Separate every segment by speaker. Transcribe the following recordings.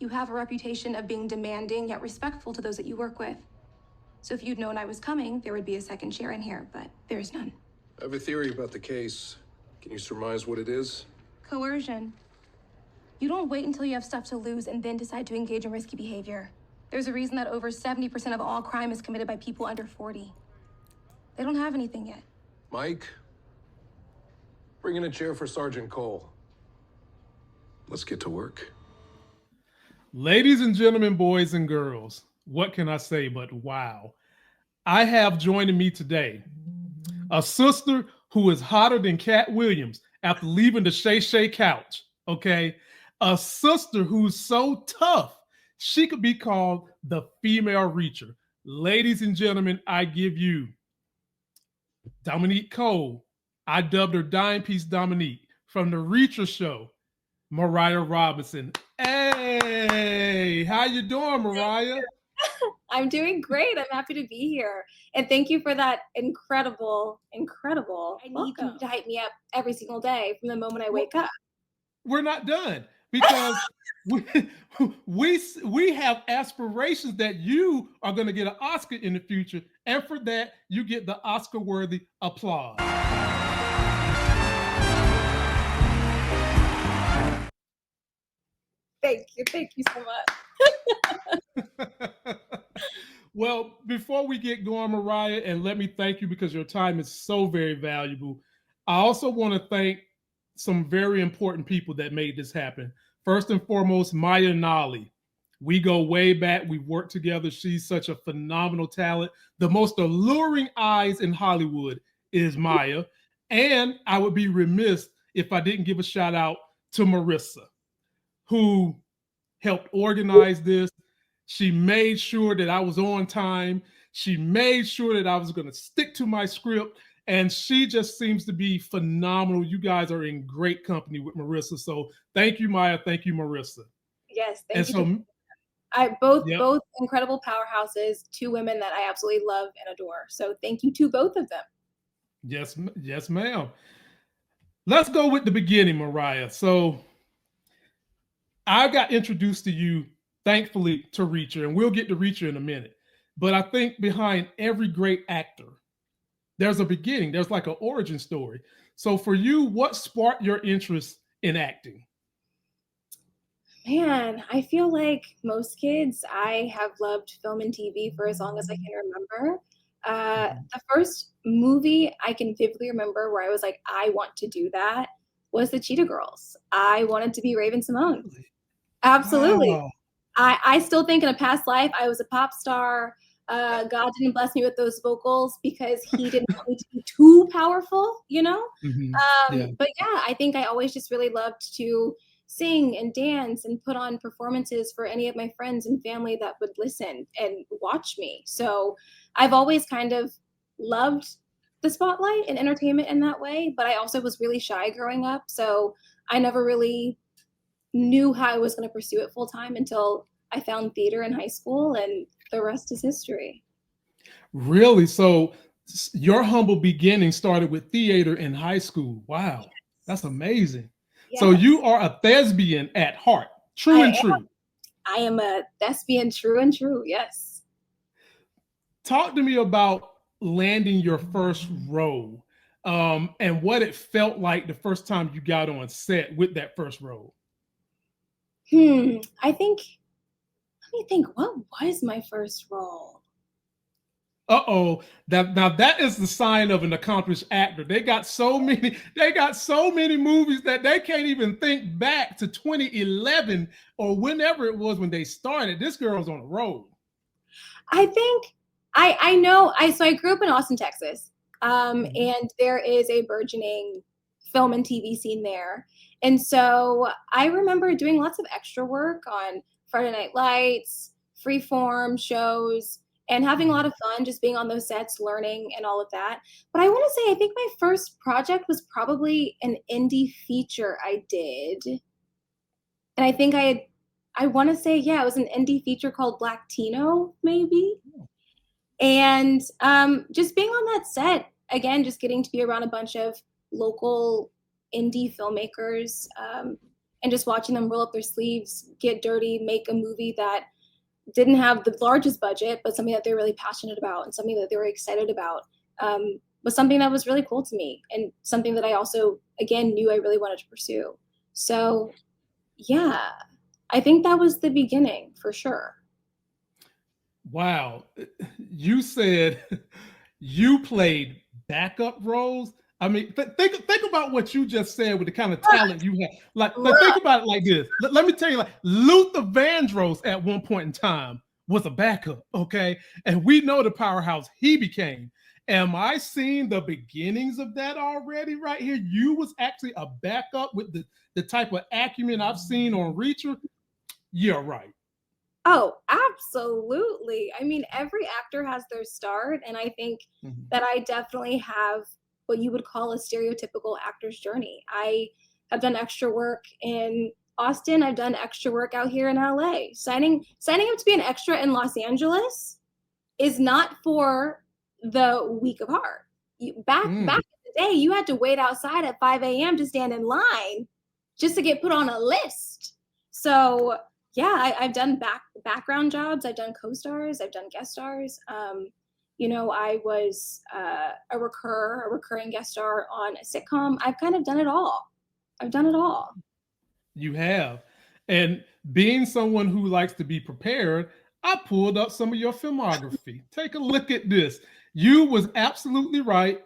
Speaker 1: You have a reputation of being demanding yet respectful to those that you work with. So if you'd known I was coming, there would be a second chair in here, but there's none.
Speaker 2: I have a theory about the case. Can you surmise what it is?
Speaker 1: Coercion. You don't wait until you have stuff to lose and then decide to engage in risky behavior. There's a reason that over 70% of all crime is committed by people under 40. They don't have anything yet.
Speaker 2: Mike, bring in a chair for Sergeant Kohl. Let's get to work.
Speaker 3: Ladies and gentlemen, boys and girls, what can I say but wow? I have joining me today a sister who is hotter than Cat Williams after leaving the Shay Shay couch, okay? A sister who's so tough, she could be called the female reacher. Ladies and gentlemen, I give you Dominique Kohl. I dubbed her Dime Piece Dominique from the Reacher Show, Mariah Robinson. Hey, how you doing, Mariah?
Speaker 4: I'm doing great. I'm happy to be here. And thank you for that incredible. I need you to hype me up every single day from the moment I wake up.
Speaker 3: We're not done because we have aspirations that you are going to get an Oscar in the future. And for that, you get the Oscar-worthy applause.
Speaker 4: Thank you so much.
Speaker 3: Well, before we get going, Mariah, and let me thank you because your time is so very valuable. I also want to thank some very important people that made this happen. First and foremost, Maya Nolly. We go way back. We worked together. She's such a phenomenal talent. The most alluring eyes in Hollywood is Maya. And I would be remiss if I didn't give a shout out to Marissa, who helped organize this. She made sure that I was on time. She made sure that I was going to stick to my script. And she just seems to be phenomenal. You guys are in great company with Marissa. So thank you, Maya. Thank you, Marissa.
Speaker 4: Yes, thank you. Both incredible powerhouses, two women that I absolutely love and adore. So thank you to both of them.
Speaker 3: Yes, ma'am. Let's go with the beginning, Mariah. So I got introduced to you, thankfully, to Reacher, and we'll get to Reacher in a minute. But I think behind every great actor, there's a beginning. There's like an origin story. So for you, what sparked your interest in acting?
Speaker 4: Man, I feel like most kids, I have loved film and TV for as long as I can remember. The first movie I can vividly remember where I was like, I want to do that was the Cheetah Girls. I wanted to be Raven-Symoné. Absolutely.
Speaker 3: Wow.
Speaker 4: I still think in a past life I was a pop star. God didn't bless me with those vocals because he didn't want me to be too powerful, you know? But yeah, I think I always just really loved to sing and dance and put on performances for any of my friends and family that would listen and watch me. So I've always kind of loved the spotlight and entertainment in that way, but I also was really shy growing up. So I never really knew how I was going to pursue it full time until I found theater in high school, and the rest is history.
Speaker 3: Really? So your humble beginning started with theater in high school. Wow. Yes. That's amazing. Yes. So you are a thespian at heart. True and true.
Speaker 4: I am a thespian, true and true. Yes.
Speaker 3: Talk to me about landing your first role and what it felt like the first time you got on set with that first role.
Speaker 4: Let me think, what was my first role?
Speaker 3: Now that is the sign of an accomplished actor. They got so many movies that they can't even think back to 2011 or whenever it was when they started. This girl's on a roll.
Speaker 4: I think I know. So I grew up in Austin, Texas, and there is a burgeoning film and TV scene there. And so I remember doing lots of extra work on Friday Night Lights, freeform shows, and having a lot of fun just being on those sets, learning and all of that. But I want to say, I think my first project was probably an indie feature I did. And I think I want to say, yeah, it was an indie feature called Black Tino, maybe. And just being on that set, again, just getting to be around a bunch of local indie filmmakers, and just watching them roll up their sleeves, get dirty, make a movie that didn't have the largest budget, but something that they're really passionate about and something that they were excited about, was something that was really cool to me, and something that I also, again, knew I really wanted to pursue. So yeah, I think that was the beginning for sure.
Speaker 3: Wow. You said you played backup roles. I mean, think about what you just said with the kind of talent you have. Like think about it like this. Let me tell you, like Luther Vandross at one point in time was a backup, okay? And we know the powerhouse he became. Am I seeing the beginnings of that already right here? You was actually a backup with the type of acumen I've seen on Reacher. Yeah, right.
Speaker 4: Oh, absolutely. I mean, every actor has their start, and I think that I definitely have what you would call a stereotypical actor's journey. I have done extra work in Austin. I've done extra work out here in LA. Signing up to be an extra in Los Angeles is not for the weak of heart. Back in the day, you had to wait outside at 5 a.m. to stand in line just to get put on a list. So yeah, I've done background jobs. I've done co-stars. I've done guest stars. I was a recurring guest star on a sitcom. I've kind of done it all. I've done it all.
Speaker 3: You have. And being someone who likes to be prepared, I pulled up some of your filmography. Take a look at this. You was absolutely right.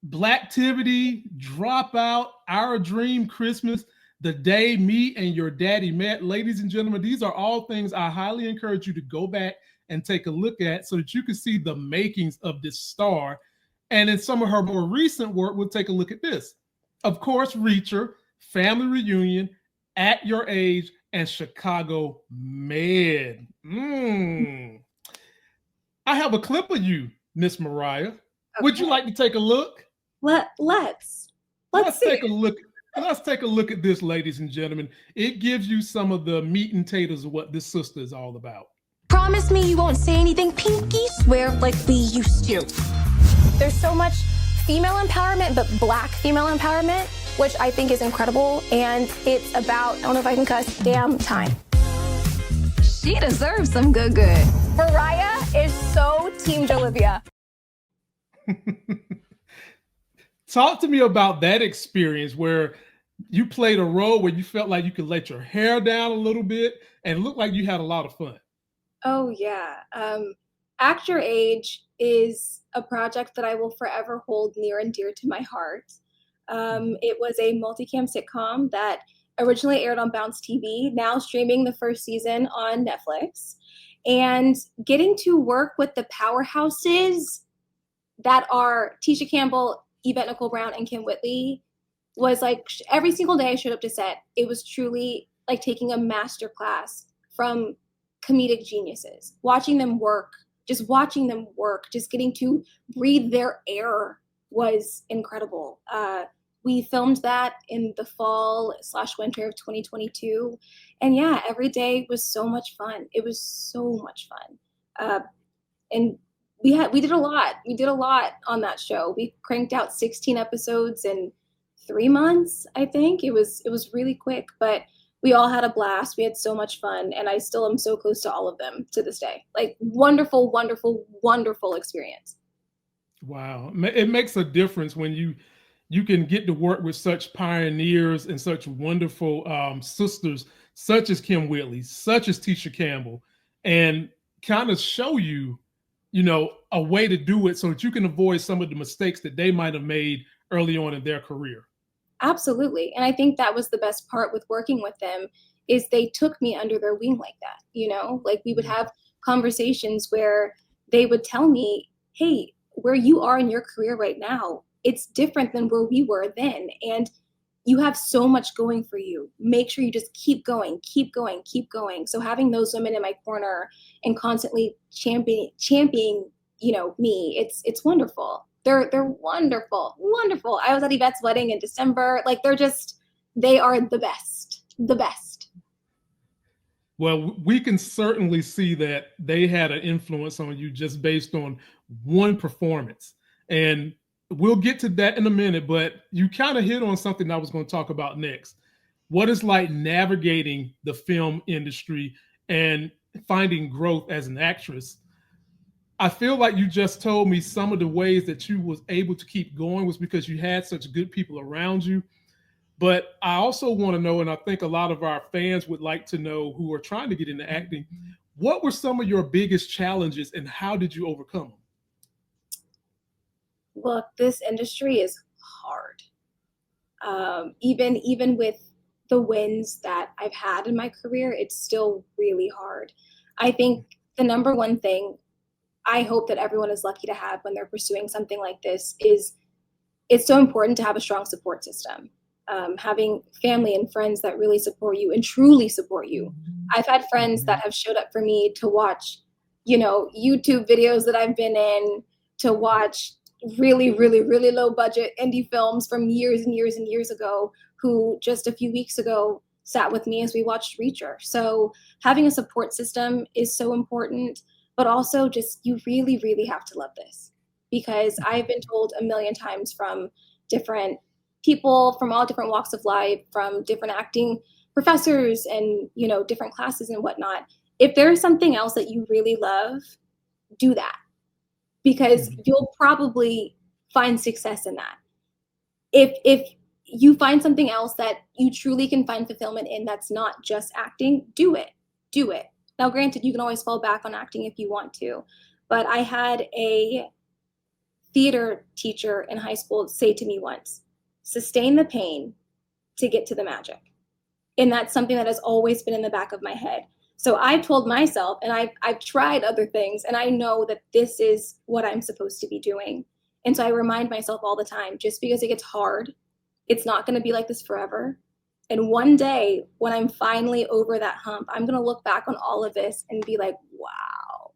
Speaker 3: Blacktivity, Dropout, Our Dream Christmas, The Day Me and Your Daddy Met. Ladies and gentlemen, these are all things I highly encourage you to go back and take a look at so that you can see the makings of this star. And in some of her more recent work, we'll take a look at this. Of course, Reacher, Family Reunion, At Your Age, and Chicago Med. I have a clip of you, Miss Mariah. Okay. Would you like to take a look?
Speaker 4: Let's
Speaker 3: take a look. Let's take a look at this, ladies and gentlemen. It gives you some of the meat and taters of what this sister is all about.
Speaker 1: Promise me you won't say anything, Pinky swear like we used to. There's so much female empowerment, but Black female empowerment, which I think is incredible. And it's about, I don't know if I can cuss, damn time. She deserves some good. Mariah is so Team Jolivia.
Speaker 3: Talk to me about that experience where you played a role where you felt like you could let your hair down a little bit and look like you had a lot of fun.
Speaker 4: Oh, yeah. Act Your Age is a project that I will forever hold near and dear to my heart. It was a multicam sitcom that originally aired on Bounce TV, now streaming the first season on Netflix. And getting to work with the powerhouses that are Tisha Campbell, Yvette Nicole Brown, and Kim Whitley was like every single day I showed up to set. It was truly like taking a master class from comedic geniuses, watching them work, just getting to breathe their air was incredible. We filmed that in the fall/winter of 2022. And yeah, every day was so much fun. It was so much fun. And we did a lot. We did a lot on that show. We cranked out 16 episodes in 3 months, I think. It was really quick, but we all had a blast. We had so much fun, and I still am so close to all of them to this day. Like wonderful, wonderful, wonderful experience.
Speaker 3: Wow. It makes a difference when you can get to work with such pioneers and such wonderful sisters, such as Kim Whitley, such as Tisha Campbell, and kind of show you a way to do it so that you can avoid some of the mistakes that they might have made early on in their career.
Speaker 4: Absolutely. And I think that was the best part with working with them is they took me under their wing like that. Like we would have conversations where they would tell me, hey, where you are in your career right now, it's different than where we were then. And you have so much going for you. Make sure you just keep going. So having those women in my corner and constantly championing, me, it's wonderful. They're wonderful. I was at Yvette's wedding in December. Like they are the best.
Speaker 3: Well, we can certainly see that they had an influence on you just based on one performance. And we'll get to that in a minute, but you kind of hit on something I was going to talk about next. what it's like navigating the film industry and finding growth as an actress. I feel like you just told me some of the ways that you was able to keep going was because you had such good people around you. But I also want to know, and I think a lot of our fans would like to know who are trying to get into acting, what were some of your biggest challenges and how did you overcome them?
Speaker 4: Look, this industry is hard. Even with the wins that I've had in my career, it's still really hard. I think the number one thing I hope that everyone is lucky to have when they're pursuing something like this is it's so important to have a strong support system. Having family and friends that really support you and truly support you. I've had friends that have showed up for me to watch, YouTube videos that I've been in, to watch really, really, really low budget indie films from years and years and years ago, who just a few weeks ago sat with me as we watched Reacher. So having a support system is so important, but also just you really, really have to love this, because I've been told a million times from different people from all different walks of life, from different acting professors and, different classes and whatnot. If there's something else that you really love, do that, because you'll probably find success in that. If you find something else that you truly can find fulfillment in that's not just acting, do it. Now, granted, you can always fall back on acting if you want to, but I had a theater teacher in high school say to me once, sustain the pain to get to the magic. And that's something that has always been in the back of my head. So I've told myself, and I've tried other things, and I know that this is what I'm supposed to be doing. And so I remind myself all the time, just because it gets hard, it's not going to be like this forever. And one day when I'm finally over that hump, I'm going to look back on all of this and be like, wow,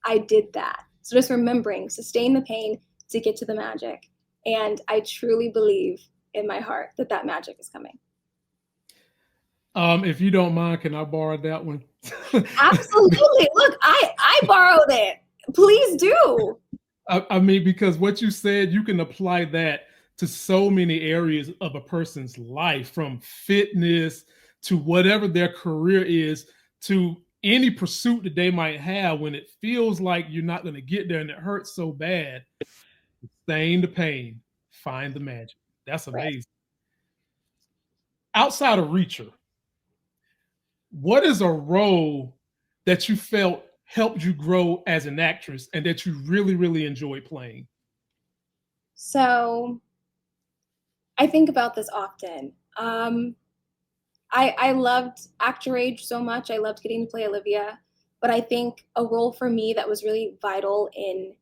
Speaker 4: I did that. So just remembering, sustain the pain to get to the magic. And I truly believe in my heart that that magic is coming.
Speaker 3: If you don't mind, can I borrow that one?
Speaker 4: Absolutely. Look, I borrowed it. Please do.
Speaker 3: I mean, because what you said, you can apply that to so many areas of a person's life, from fitness to whatever their career is, to any pursuit that they might have. When it feels like you're not going to get there and it hurts so bad, sustain the pain, find the magic. That's amazing. Right. Outside of Reacher, what is a role that you felt helped you grow as an actress and that you really, really enjoy playing?
Speaker 4: So I think about this often. I loved Actor Age so much. I loved getting to play Olivia, but I think a role for me that was really vital in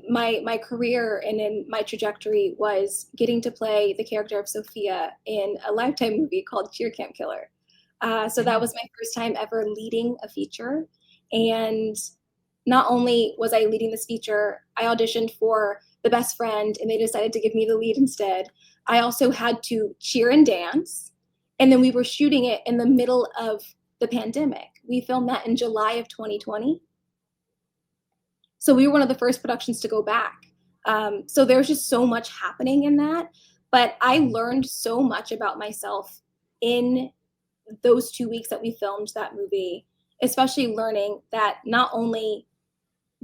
Speaker 4: my career and in my trajectory was getting to play the character of Sophia in a Lifetime movie called Cheer Camp Killer. So that was my first time ever leading a feature. And not only was I leading this feature, I auditioned for The Best Friend and they decided to give me the lead instead. I also had to cheer and dance. And then we were shooting it in the middle of the pandemic. We filmed that in July of 2020. So we were one of the first productions to go back. So there's just so much happening in that. But I learned so much about myself in those 2 weeks that we filmed that movie, especially learning that not only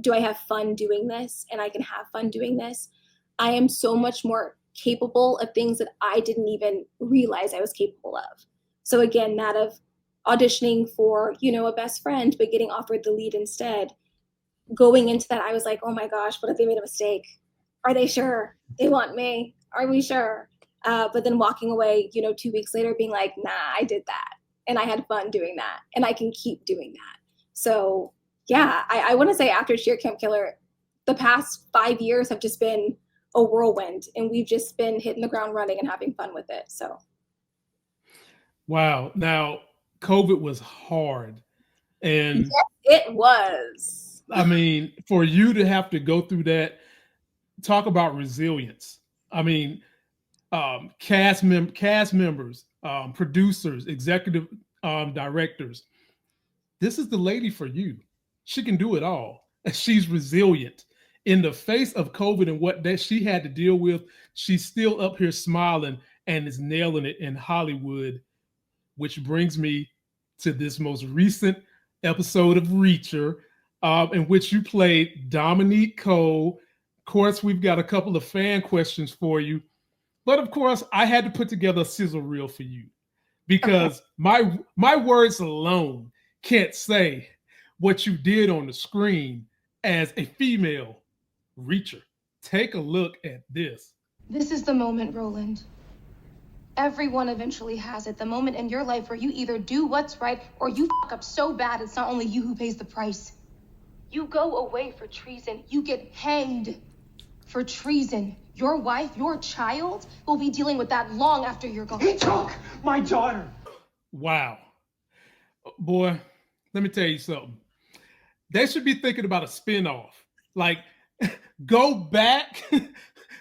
Speaker 4: do I have fun doing this and I can have fun doing this, I am so much more capable of things that I didn't even realize I was capable of. So again, that of auditioning for, a best friend, but getting offered the lead instead. Going into that, I was like, oh my gosh, what if they made a mistake? Are they sure they want me? Are we sure? But then walking away, 2 weeks later being like, nah, I did that. And I had fun doing that. And I can keep doing that. So yeah, I want to say after Cheer Camp Killer, the past 5 years have just been a whirlwind. And we've just been hitting the ground running and having fun with it. So.
Speaker 3: Wow. Now, COVID was hard. And
Speaker 4: yes, it was.
Speaker 3: I mean, for you to have to go through that, talk about resilience. I mean, cast members, producers, executive directors. This is the lady for you. She can do it all. She's resilient. In the face of COVID and what that she had to deal with, she's still up here smiling and is nailing it in Hollywood, which brings me to this most recent episode of Reacher, in which you played Dominique Kohl. Of course, we've got a couple of fan questions for you, but of course, I had to put together a sizzle reel for you because my words alone can't say what you did on the screen as a female Reacher. Take a look at this.
Speaker 1: This is the moment, Roland. Everyone eventually has it. The moment in your life where you either do what's right or you fuck up so bad it's not only you who pays the price. You go away for treason. You get hanged for treason. Your wife, your child will be dealing with that long after you're gone.
Speaker 5: He took my daughter.
Speaker 3: Wow. Boy, let me tell you something. They should be thinking about a spinoff. Like, go back.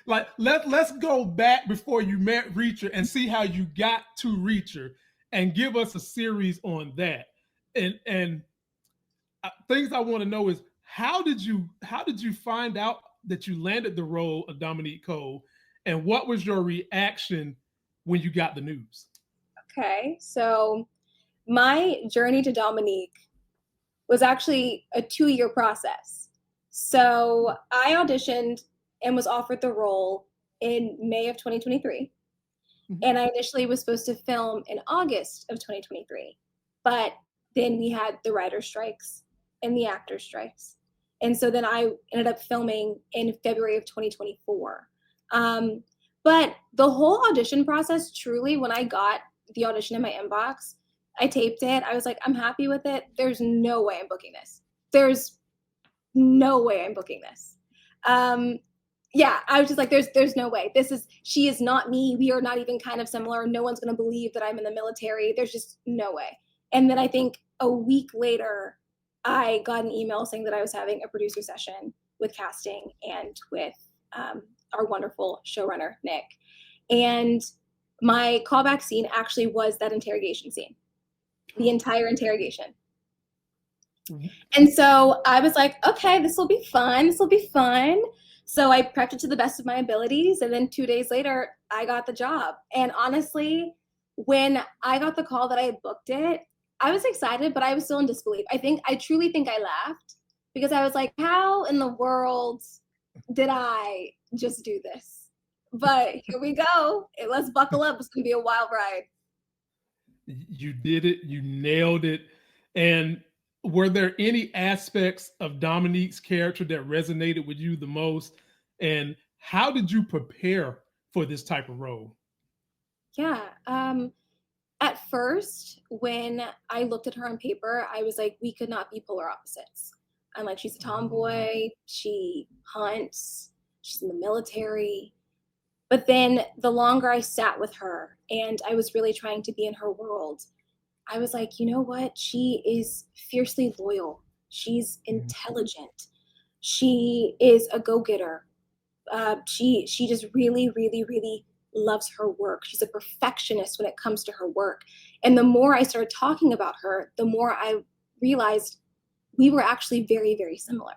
Speaker 3: Like, let's go back before you met Reacher and see how you got to Reacher and give us a series on that. And things I want to know is how did you find out that you landed the role of Dominique Kohl, and what was your reaction when you got the news?
Speaker 4: Okay, so my journey to Dominique was actually a 2-year process. So I auditioned and was offered the role in May of 2023. Mm-hmm. And I initially was supposed to film in August of 2023. But then we had the writer strikes and the actor strikes. And so then I ended up filming in February of 2024. But the whole audition process, truly, when I got the audition in my inbox, I taped it. I was like, I'm happy with it. There's no way I'm booking this. There's no way I'm booking this. Yeah, I was just like, there's no way. She is not me. We are not even kind of similar. No one's going to believe that I'm in the military. There's just no way. And then I think a week later, I got an email saying that I was having a producer session with casting and with our wonderful showrunner, Nick. And my callback scene actually was that interrogation scene, the entire interrogation. Mm-hmm. And so I was like, okay, this will be fun. This will be fun. So I prepped it to the best of my abilities. And then 2 days later, I got the job. And honestly, when I got the call that I had booked it, I was excited, but I was still in disbelief. I truly think I laughed because I was like, how in the world did I just do this? But here we go. Let's buckle up. It's going to be a wild ride.
Speaker 3: You did it. You nailed it. And were there any aspects of Dominique's character that resonated with you the most? And how did you prepare for this type of role?
Speaker 4: Yeah. At first, when I looked at her on paper, I was like, we could not be polar opposites. I'm like, she's a tomboy. She hunts. She's in the military. But then the longer I sat with her and I was really trying to be in her world, I was like, you know what? She is fiercely loyal. She's intelligent. She is a go-getter. She just really, really, really loves her work. She's a perfectionist when it comes to her work. And the more I started talking about her, the more I realized we were actually very, very similar.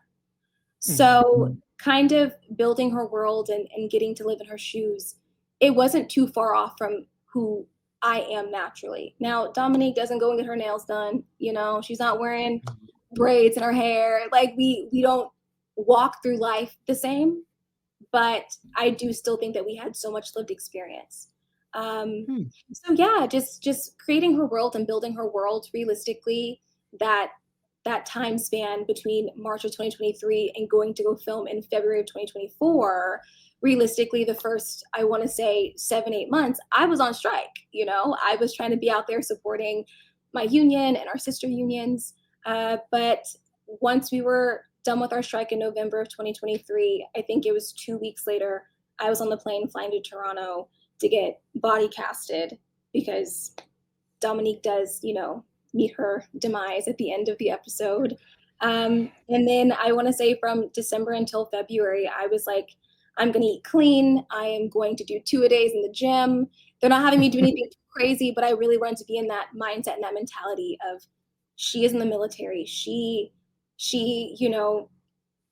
Speaker 4: So kind of building her world and getting to live in her shoes, it wasn't too far off from who I am naturally. Now, Dominique doesn't go and get her nails done. You know, she's not wearing braids in her hair. Like we don't walk through life the same, but I do still think that we had so much lived experience. So yeah, just creating her world and building her world realistically, that time span between March of 2023 and going to go film in February of 2024, realistically, the first, I want to say 7-8 months, I was on strike. You know, I was trying to be out there supporting my union and our sister unions. But once we were done with our strike in November of 2023, I think it was 2 weeks later, I was on the plane flying to Toronto to get body casted because Dominique does, you know, meet her demise at the end of the episode. And then I want to say from December until February, I was like, I'm going to eat clean. I am going to do 2-a-days in the gym. They're not having me do anything too crazy, but I really wanted to be in that mindset and that mentality of she is in the military. She, you know,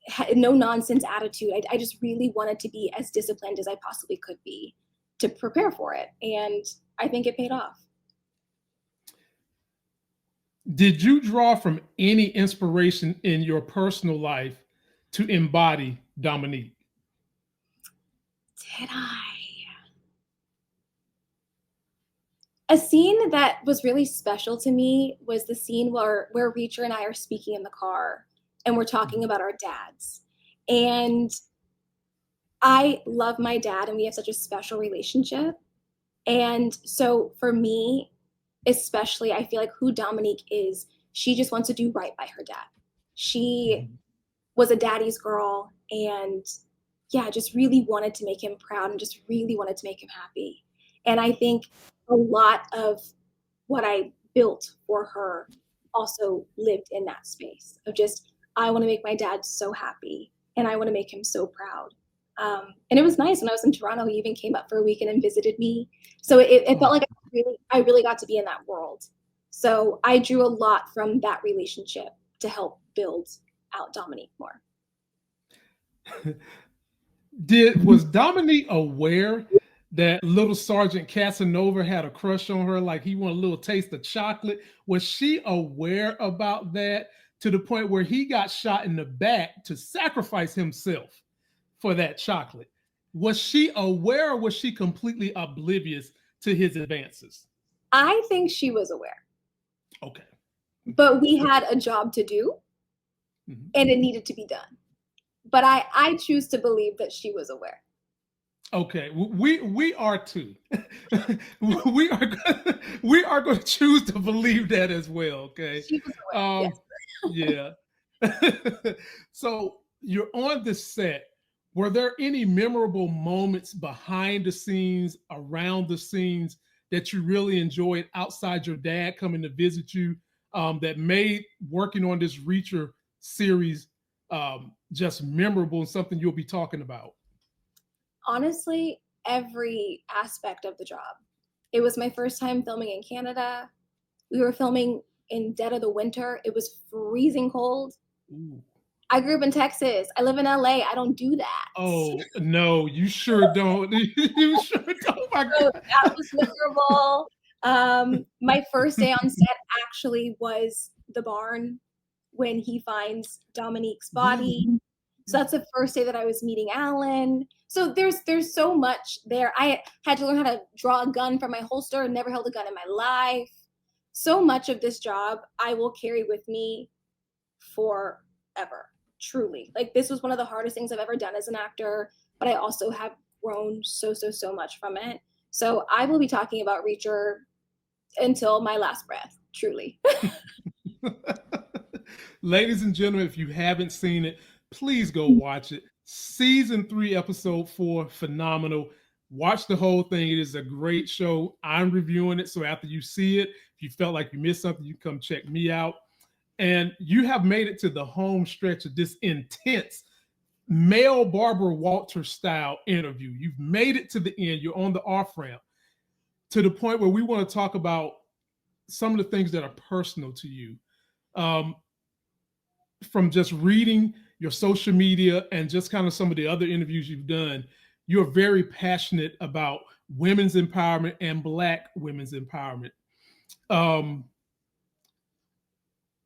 Speaker 4: had no nonsense attitude. I just really wanted to be as disciplined as I possibly could be. to prepare for it. And I think it paid off.
Speaker 3: Did you draw from any inspiration in your personal life to embody Dominique?
Speaker 4: Did I? A scene that was really special to me was the scene where Reacher and I are speaking in the car and we're talking about our dads. And I love my dad and we have such a special relationship. And so for me, especially, I feel like who Dominique is, she just wants to do right by her dad. She was a daddy's girl and yeah, just really wanted to make him proud and just really wanted to make him happy. And I think a lot of what I built for her also lived in that space of just, I want to make my dad so happy and I want to make him so proud. And it was nice when I was in Toronto, he even came up for a weekend and visited me. So it felt like I really got to be in that world. So I drew a lot from that relationship to help build out Dominique more.
Speaker 3: Was Dominique aware that little Sergeant Casanova had a crush on her, like he wanted a little taste of chocolate? Was she aware about that to the point where he got shot in the back to sacrifice himself for that chocolate? Was she aware or was she completely oblivious to his advances?
Speaker 4: I think she was aware.
Speaker 3: Okay.
Speaker 4: But we had a job to do and it needed to be done. But I choose to believe that she was aware.
Speaker 3: Okay, we are too. we are going to choose to believe that as well. Okay.
Speaker 4: She was aware.
Speaker 3: Yes. Yeah. So you're on the set. Were there any memorable moments behind the scenes, around the scenes that you really enjoyed outside your dad coming to visit you, that made working on this Reacher series just memorable and something you'll be talking about?
Speaker 4: Honestly, every aspect of the job. It was my first time filming in Canada. We were filming in dead of the winter. It was freezing cold.
Speaker 3: Ooh.
Speaker 4: I grew up in Texas. I live in LA. I don't do that.
Speaker 3: Oh, no, you sure don't. You sure don't. My
Speaker 4: So
Speaker 3: God.
Speaker 4: that was miserable. My first day on set actually was the barn when he finds Dominique's body. So that's the first day that I was meeting Alan. So there's so much there. I had to learn how to draw a gun from my holster. Never held a gun in my life. So much of this job I will carry with me forever, truly. Like this was one of the hardest things I've ever done as an actor, but I also have grown so much from it. So I will be talking about Reacher until my last breath, truly.
Speaker 3: Ladies and gentlemen, if you haven't seen it, please go watch it. Season 3, episode 4, phenomenal. Watch the whole thing. It is a great show. I'm reviewing it, so after you see it, if you felt like you missed something, you come check me out. And you have made it to the home stretch of this intense male Barbara Walters style interview. You've made it to the end. You're on the off ramp to the point where we want to talk about some of the things that are personal to you. From just reading your social media and just kind of some of the other interviews you've done, you're very passionate about women's empowerment and Black women's empowerment.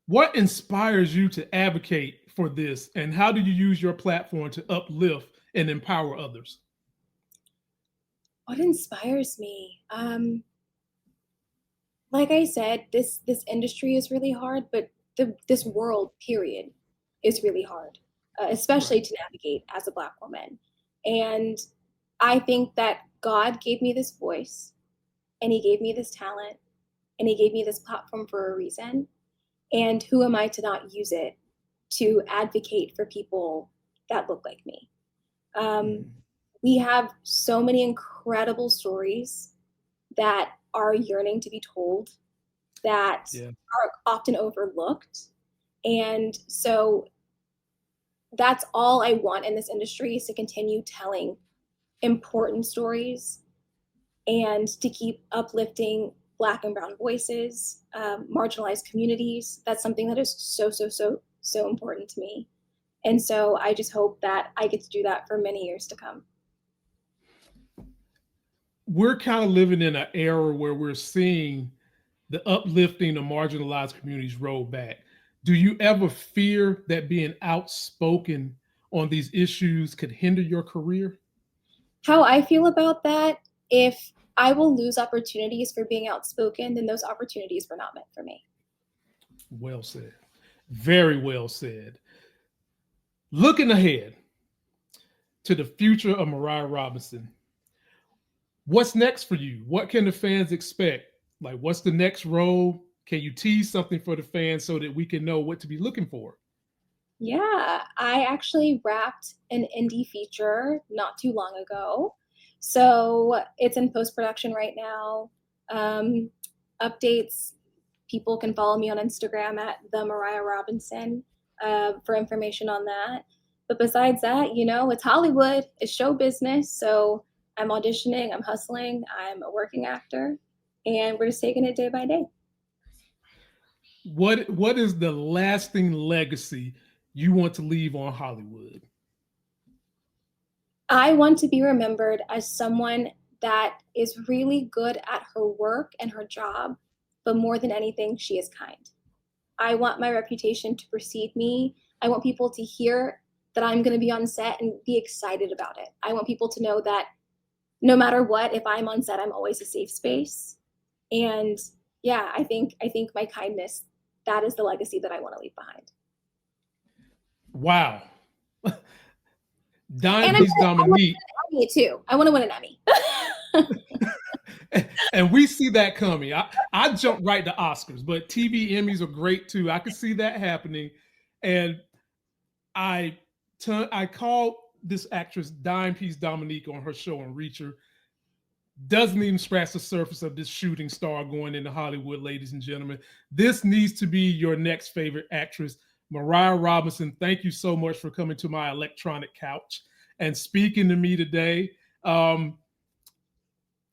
Speaker 3: What inspires you to advocate for this, and how do you use your platform to uplift and empower others?
Speaker 4: What inspires me? Like I said, this industry is really hard, but this world, period, is really hard, especially to navigate as a Black woman. And I think that God gave me this voice, and He gave me this talent, and He gave me this platform for a reason. And who am I to not use it to advocate for people that look like me? We have so many incredible stories that are yearning to be told, that are often overlooked. And so that's all I want in this industry, is to continue telling important stories and to keep uplifting Black and brown voices, marginalized communities. That's something that is so important to me. And so I just hope that I get to do that for many years to come.
Speaker 3: we're kind of living in an era where we're seeing the uplifting of marginalized communities roll back. Do you ever fear that being outspoken on these issues could hinder your career?
Speaker 4: How I feel about that, if I will lose opportunities for being outspoken, then those opportunities were not meant for me.
Speaker 3: Well said. Very well said. Looking ahead to the future of Mariah Robinson, what's next for you? What can the fans expect? Like, what's the next role? Can you tease something for the fans so that we can know what to be looking for?
Speaker 4: Yeah, I actually wrapped an indie feature not too long ago. So it's in post-production right now. Updates, people can follow me on Instagram at the Mariah Robinson for information on that. But besides that, you know, it's Hollywood, it's show business. So I'm auditioning, I'm hustling, I'm a working actor, and we're just taking it day by day.
Speaker 3: What is the lasting legacy you want to leave on Hollywood?
Speaker 4: I want to be remembered as someone that is really good at her work and her job, but more than anything, she is kind. I want my reputation to precede me. I want people to hear that I'm going to be on set and be excited about it. I want people to know that no matter what, if I'm on set, I'm always a safe space. And yeah, I think my kindness, that is the legacy that I want to leave behind.
Speaker 3: Wow.
Speaker 4: And
Speaker 3: Piece Dominique.
Speaker 4: Emmy too. I want to win an Emmy.
Speaker 3: And we see that coming. I jumped right to Oscars, but TV Emmys are great too. I could see that happening. And I called this actress Piece Dominique on her show on Reacher. Doesn't even scratch the surface of this shooting star going into Hollywood, ladies and gentlemen. This needs to be your next favorite actress. Mariah Robinson, thank you so much for coming to my electronic couch and speaking to me today.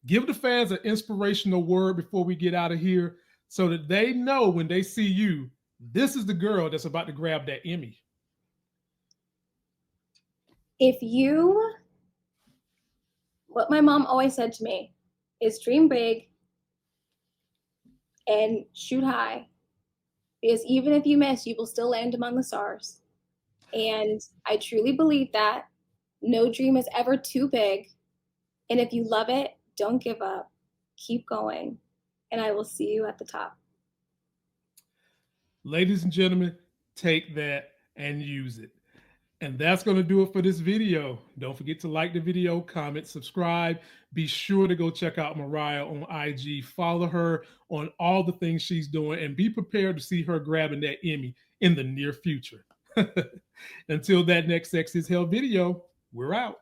Speaker 3: Give the fans an inspirational word before we get out of here so that they know when they see you, this is the girl that's about to grab that Emmy.
Speaker 4: What my mom always said to me is dream big and shoot high, because even if you miss, you will still land among the stars. And I truly believe that no dream is ever too big. And if you love it, don't give up, keep going, and I will see you at the top.
Speaker 3: Ladies and gentlemen, take that and use it. And that's going to do it for this video. Don't forget to like the video, comment, subscribe. Be sure to go check out Mariah on IG. Follow her on all the things she's doing and be prepared to see her grabbing that Emmy in the near future. Until that next Sex is Hell video, we're out.